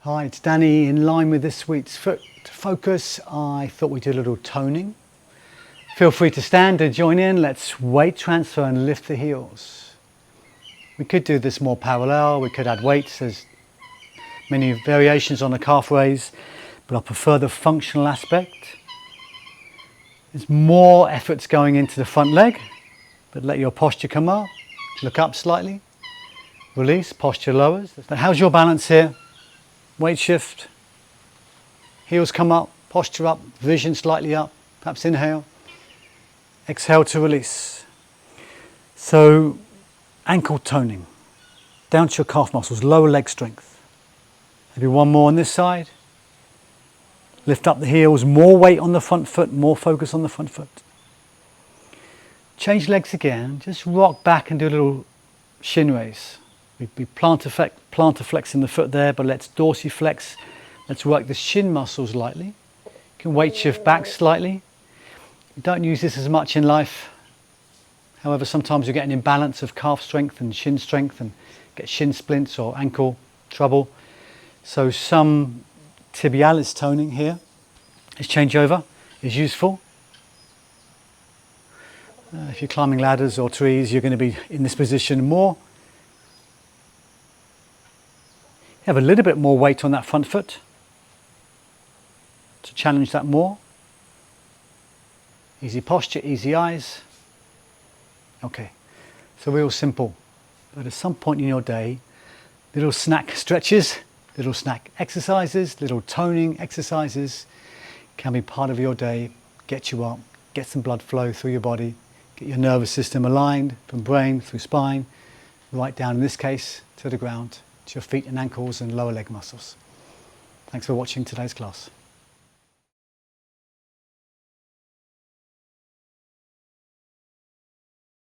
Hi, it's Danny. In line with this week's foot focus, I thought we'd do a little toning. Feel free to stand and join in. Let's weight transfer and lift the heels. We could do this more parallel. We could add weights. There's many variations on the calf raise, but I prefer the functional aspect. There's more efforts going into the front leg, but let your posture come up. Look up slightly. Release, posture lowers. Now, how's your balance here? Weight shift, heels come up, posture up, vision slightly up, perhaps inhale, exhale to release. So ankle toning, down to your calf muscles, lower leg strength. Maybe one more on this side. Lift up the heels, more weight on the front foot, more focus on the front foot. Change legs again, just rock back and do a little shin raise. We plantar flex in the foot there, but let's dorsiflex. Let's work the shin muscles lightly. You can weight shift back slightly. You don't use this as much in life. However, sometimes you get an imbalance of calf strength and shin strength and get shin splints or ankle trouble. So some tibialis toning here, this changeover is useful. If you're climbing ladders or trees, you're going to be in this position more. Have a little bit more weight on that front foot to challenge that more. Easy posture, easy eyes. Okay, so real simple. But at some point in your day, little snack stretches, little snack exercises, little toning exercises can be part of your day. Get you up, get some blood flow through your body, get your nervous system aligned from brain through spine, right down in this case to the ground, to your feet and ankles and lower leg muscles. Thanks for watching today's class.